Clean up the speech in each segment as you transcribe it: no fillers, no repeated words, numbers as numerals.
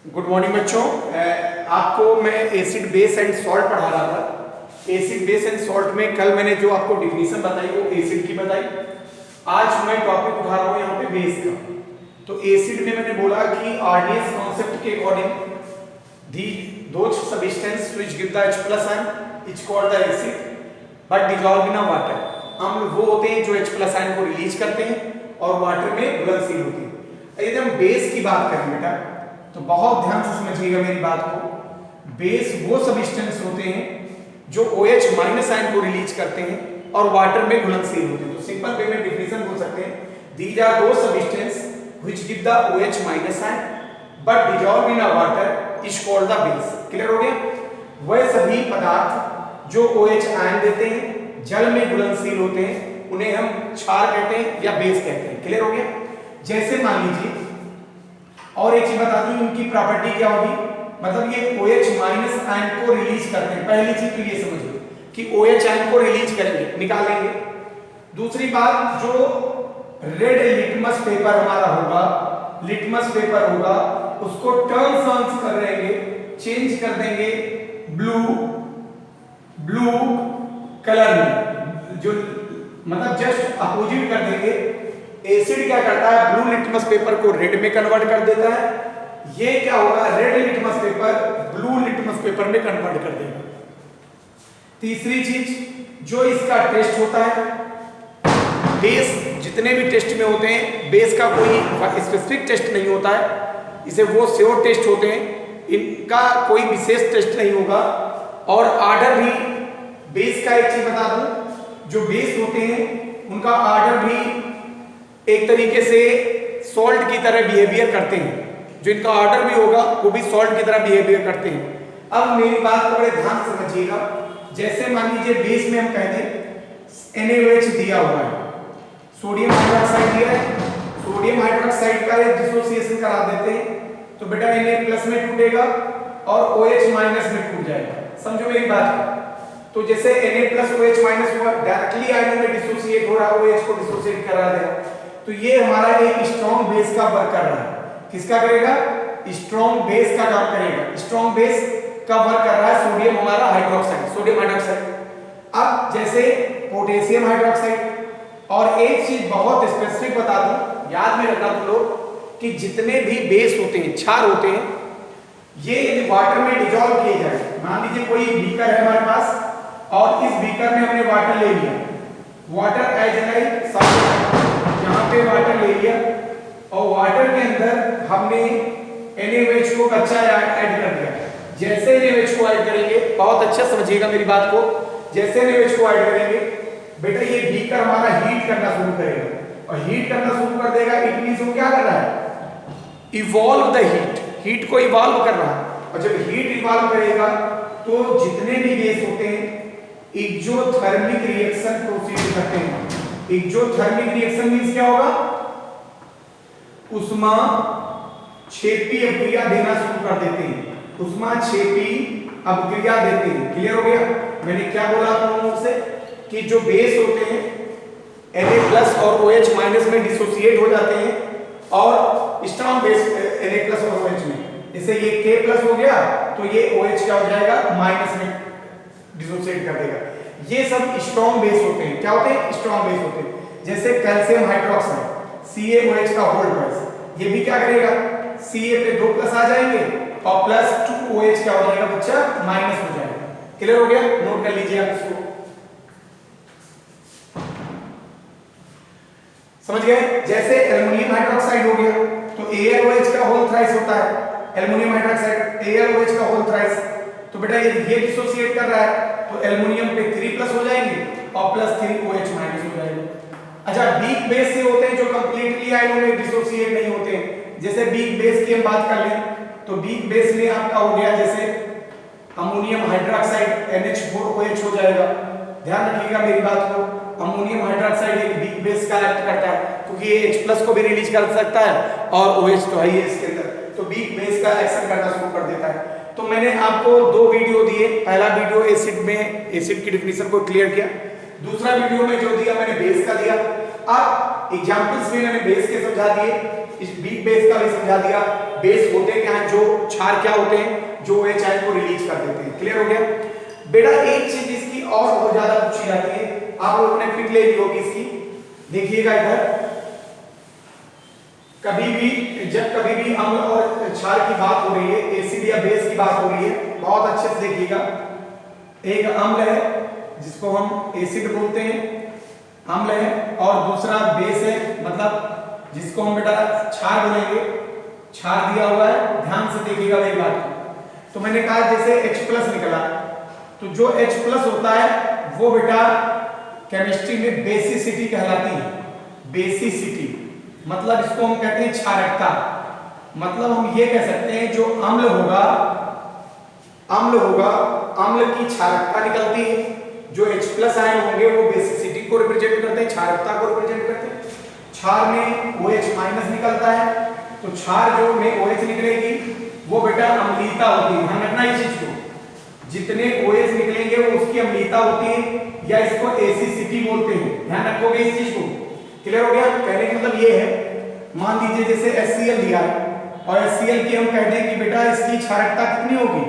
Good morning बच्चों। आपको मैं एसिड बेस एंड सॉल्ट पढ़ा रहा था। एसिड बेस एंड सॉल्ट में कल मैंने जो आपको डिफिनेशन बताई वो एसिड की बताई। आज मैं टॉपिक उठा रहा हूँ यहाँ पे बेस का। तो एसिड में मैंने बोला कि आरडीएस कॉन्सेप्ट के अकॉर्डिंग दी दो substance which give the H+ ion is called the acid but dissolve in water. अम्ल वो होते हैं जो H+ आयन को रिलीज करते हैं और वाटर में घुलनशील होते हैं। यदि हम बेस की बात करें बेटा तो बहुत ध्यान से समझिएगा मेरी बात को। बेस वो सब्सटेंस होते हैं जो OH- आयन को रिलीज करते हैं और वाटर में घुलनशील होते हैं। तो सिंपल वे में डिफिनेशन बोल सकते हैं, दीज आर दो substance which give the OH- ion but dissolve in water is called the base. Clear हो गया? वह सभी पदार्थ जो OH आयन देते हैं, जल में घुलनशील होते हैं, उन्हें हम क्षार कहते हैं या बेस कहते हैं। क्लियर हो गया? जैसे मान लीजिए, और एक चीज बता दूं, इनकी प्रॉपर्टी क्या होगी, मतलब ये OH- आयन को रिलीज करते हैं। पहली चीज तो ये समझ लो कि OH आयन को रिलीज करेंगे, निकालेंगे। दूसरी बात, जो रेड लिटमस पेपर हमारा होगा, लिटमस पेपर होगा, उसको टर्न कर देंगे, चेंज कर देंगे ब्लू कलर में, जो मतलब जस्ट अपोजिट कर देंगे। एसिड क्या करता है, ब्लू लिटमस पेपर को रेड में कन्वर्ट कर देता है। ये क्या होगा, red litmus paper blue litmus paper में कन्वर्ट कर देगा। तीसरी चीज, जो इसका टेस्ट होता है, बेस जितने भी टेस्ट में होते हैं, बेस का कोई स्पेसिफिक टेस्ट नहीं होता है, इसे वो श्योर टेस्ट होते हैं, इनका कोई विशेष टेस्ट नहीं होगा। और आर्डर भी, बेस का एक चीज बता दूं, जो बेस होते हैं उनका आर्डर भी एक तरीके से सॉल्ट की तरह बिहेवियर करते हैं। जो इनका ऑर्डर भी होगा वो भी सॉल्ट की तरह बिहेवियर करते हैं। अब मेरी बात को बड़े ध्यान से समझिएगा। जैसे मान लीजिए बेस में हम कह दें NaOH दिया हुआ है, सोडियम हाइड्रोक्साइड दिया है, सोडियम हाइड्रोक्साइड का एक डिसोसिएशन करा देते हैं तो बेटा Na+ में टूटेगा और OH- में टूट जाएगा। समझो मेरी बात को। तो जैसे Na+ OH- हुआ, डायरेक्टली आयनों में डिसोसिएट हो रहा है, OH को डिसोसिएट करा देगा। तो ये हमारा एक स्ट्रॉन्ग बेस का वर्क कर रहा है। किसका करेगा? स्ट्रॉन्ग बेस का काम करेगा। स्ट्रॉन्ग बेस का वर्क कर रहा है सोडियम हमारा हाइड्रोक्साइड, सोडियम हाइड्रोक्साइड। अब जैसे पोटेशियम हाइड्रोक्साइड। और एक चीज बहुत स्पेसिफिक बता दूं, याद में रखना तुम लोग, कि जितने भी बेस होते हैं, क्षार होते हैं, ये यदि वाटर में डिसॉल्व किए जाए, मान लीजिए कोई बीकर है हमारे पास और इस बीकर में हमने वाटर ले लिया, वाटर एज लाइक यहाँ पे वाटर ले लिया और वाटर के अंदर हमने NaOH को कच्चा ऐड कर दिया। जैसे NaOH को ऐड करेंगे, बहुत अच्छा समझिएगा मेरी बात को, जैसे NaOH को ऐड करेंगे बेटा ये बीकर हमारा हीट करना शुरू करेगा और हीट करना शुरू कर देगा। इट मींस वो क्या कर रहा है, इवॉल्व द हीट को इवॉल्व कर रहा है। और जब हीट इवॉल्व करेगा तो जितने भी बेस होते हैं एक्सोथर्मिक रिएक्शन प्रोसीड करते हैं। एक्सोथर्मिक रिएक्शन मींस क्या होगा, ऊष्माक्षेपी अभिक्रिया देना शुरू कर देते हैं, ऊष्माक्षेपी अभिक्रिया देते हैं। क्लियर हो गया? मैंने क्या बोला आप लोगों से कि जो बेस होते हैं Na+ और OH- में डिसोसिएट हो जाते हैं और स्ट्रॉन्ग बेस Na+ और OH में, जैसे ये K+ हो गया तो ये OH क्या हो जाएगा, माइनस में डिसोसिएट कर देगा। ये सब स्ट्रॉन्ग बेस होते हैं। क्या होते हैं? स्ट्रॉन्ग बेस होते हैं। जैसे कैल्शियम हाइड्रोक्साइड CaOH का होल्ड ट्वाइस, ये भी क्या करेगा, Ca पे 2+ आ जाएंगे और +2OH क्या हो जाएगा बच्चा, माइनस हो जाएगा। क्लियर हो गया? नोट कर लीजिए आप इसको, समझ गए? जैसे एल्युमिनियम हाइड्रोक्साइड हो गया तो AlOH का होल थ्राइस होता है, एल्युमिनियम हाइड्रोक्साइड AlOH का होल थ्राइस। तो बेटा ये डिसोसिएट कर रहा है तो एल्युमिनियम पे 3+ हो जाएंगे और +3OH- हो जाएगा। अच्छा, वीक बेस से होते हैं जो कंप्लीटली आयनों में डिसोसिएट नहीं होते हैं। जैसे वीक बेस की हम बात कर लें तो वीक बेस में आपका हो गया जैसे अमोनियम हाइड्रोक्साइड NH4OH हो जाएगा। ध्यान रखिएगा मेरी बात को, अमोनियम हाइड्रोक्साइड एक वीक बेस का एक्ट करता है क्योंकि ये H+ को भी रिलीज कर सकता है और OH तो है ही इसके अंदर, तो वीक बेस का एक्शन करना शुरू कर देता है। तो मैंने आपको 2 वीडियो दिए। पहला वीडियो एसिड में एसिड की डिफिनेशन को क्लियर किया, दूसरा वीडियो में जो दिया मैंने बेस का दिया। अब एग्जांपल्स में मैंने बेस के समझा दिए, इस वीक बेस का भी समझा दिया, बेस होते क्या हैं, जो क्षार क्या होते हैं, जो OH आयन को रिलीज कर देते हैं। क्लियर हो गया बेटा। एक चीज इसकी और बहुत ज्यादा पूछी जाती है, आप लोगों ने पिक ले ली होगी इसकी, देखिएगा इधर, जब कभी भी अम्ल और क्षार की बात हो रही है, एसिड या बेस की बात हो रही है, बहुत अच्छे से देखिएगा। एक अम्ल है जिसको हम एसिड बोलते हैं, अम्ल है, और दूसरा बेस है, मतलब जिसको हम बेटा क्षार बोलेंगे, क्षार दिया हुआ है। ध्यान से देखिएगा मेरी बात को। तो मैंने कहा जैसे H+ निकला, तो जो H+ होता है वो बेटा केमिस्ट्री में बेसिसिटी कहलाती है। बेसिसिटी मतलब इसको हम कहते हैं क्षारकता। मतलब हम ये कह सकते हैं जो अम्ल होगा, अम्ल की क्षारकता निकलती है, जो H+ आयन होंगे वो बेसिसिटी को रिप्रेजेंट करते हैं, क्षारकता को रिप्रेजेंट करते हैं। क्षार में OH- निकलता है, तो क्षार जो में OH निकलेगी वो बेटा अम्लीयता होती है। ध्यान रखना इस चीज को, जितने OH निकलेंगे वो उसकी अम्लीयता होती है, या इसको एसिसिटी बोलते हैं। ध्यान रखोगे इस चीज को। क्लियर हो गया। कहने का मतलब ये है, मान लीजिए जैसे HCl दिया है और HCl की हम कह दें कि बेटा इसकी क्षारकता कितनी होगी,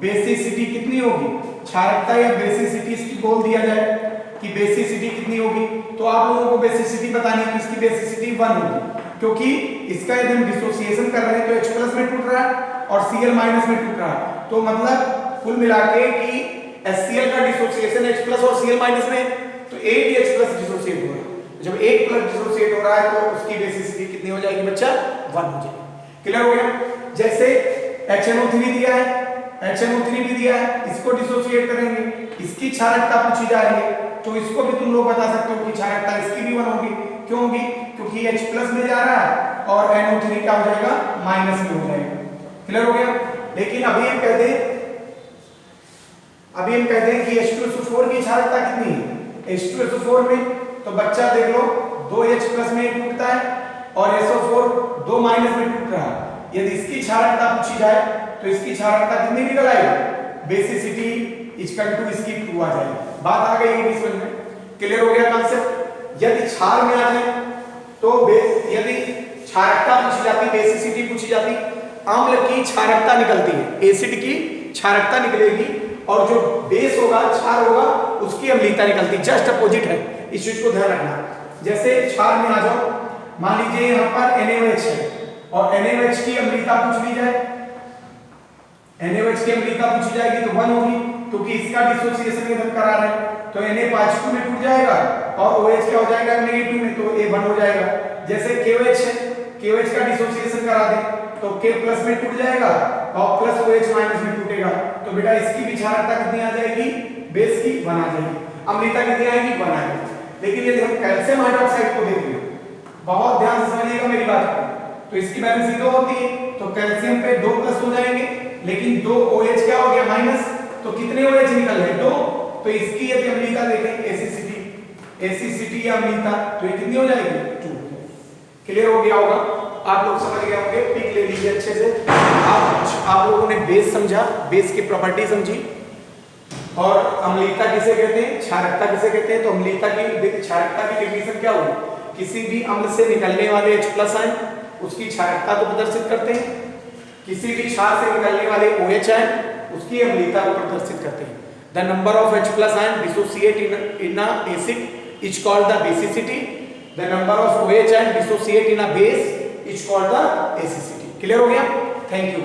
बेसिसिटी कितनी होगी, क्षारकता या बेसिसिटी इसकी बोल दिया जाए कि बेसिसिटी कितनी होगी, तो आप लोगों को बेसिसिटी बतानी है, इसकी बेसिसिटी 1 होगी, क्योंकि इसका यदि हम डिसोसिएशन कर रहे हैं तो H+ में टूट रहा है और Cl- में टूट रहा है। तो मतलब कुल मिला के कि HCl का डिसोसिएशन H+ और Cl- में, तो एक ही H+ डिसोसिएट हो रहा है। जब एक प्लस डिसोसिएट हो रहा है तो उसकी बेसिसिटी कितनी हो जाएगी बच्चा, 1 हो जाएगी। क्लियर हो गया। जैसे HNO3 दिया है, HNO3 भी दिया है, इसको डिसोसिएट करेंगे, इसकी क्षारकता पूछी जा रही है, तो इसको भी तुम लोग बता सकते हो कि क्षारकता इसकी भी 1 होगी। क्यों होगी? क्योंकि H+ में जा रहा है और NO3 क्या हो जाएगा, माइनस में हो जाएगा। क्लियर हो गया। लेकिन अभी हम कहते हैं कि H2SO4 की क्षारकता कितनी है, H2SO4 में, तो बच्चा देख लो 2 H+ में टूटता है और SO4 2 माइनस में टूट रहा है। यदि इसकी क्षारकता पूछी जाए तो इसकी क्षारकता कितनी निकल आएगी, बेसिसिटी इक्वल टू इसकी 2 आ जाएगी। बात आ गई होगी समझ में। क्लियर हो गया कॉन्सेप्ट। यदि क्षार में आ जाए तो यदि क्षारकता पूछी जाती, बेसिसिटी पूछी जाती, अम्ल की क्षारकता निकलती है, एसिड की क्षारकता निकलेगी, और जो बेस होगा, क्षार होगा, उसकी अम्लीयता निकलती। जस्ट अपोजिट है, इस चीज को ध्यान रखना। जैसे क्षार में आ जाओ, मान लीजिए यहाँ पर NaOH है और NaOH की अम्लीयता पूछ ली जाए, NaOH की अम्लीयता पूछी जाएगी तो 1 होगी, क्योंकि इसका डिसोसिएशन इधर करा रहे हैं, तो Na पॉजिटिव में टूट जाएगा और OH क्या हो जाएगा, नेगेटिव में, तो A 1 हो जाएगा। जैसे KOH है, KOH का डिसोसिएशन करा दे तो K+ में टूट जाएगा और प्लस OH- में टूटेगा, तो बेटा इसकी भी क्षारकता कितनी आ जाएगी, बेस की 1 आ जाएगी, अम्लीयता कितनी आएगी, 1 आएगी। लेकिन यदि हम कैल्शियम हाइड्रोक्साइड को देखें, बहुत ध्यान से समझिएगा मेरी बात को, तो इसकी वैलेंसी 2 होती है, तो कैल्शियम पे 2+ हो जाएंगे, लेकिन 2 OH क्या हो गया, माइनस, तो कितने OH निकल गए, 2, तो इसकी यदि अम्लीयता देखें, एसिसिटी या अम्लीयता, तो ये कितनी हो जाएगी, 2। क्लियर हो गया होगा, आप लोग समझ गए होंगे। पिक ले लीजिए अच्छे से। आप लोगों ने बेस समझा, बेस की प्रॉपर्टी समझी, और अम्लीयता किसे कहते हैं, क्षारकता किसे कहते हैं। तो अम्लीयता की, क्षारकता की डेफिनेशन क्या हुई, किसी भी अम्ल से निकलने वाले H+ आयन उसकी क्षारकता को प्रदर्शित करते हैं, किसी भी क्षार से निकलने वाले OH आयन उसकी अम्लीयता को प्रदर्शित करते हैं। The number of H+ ion dissociate in a acid is called the basicity, the number of OH ion dissociate in a base is called the acidity. Clear हो गया, थैंक यू।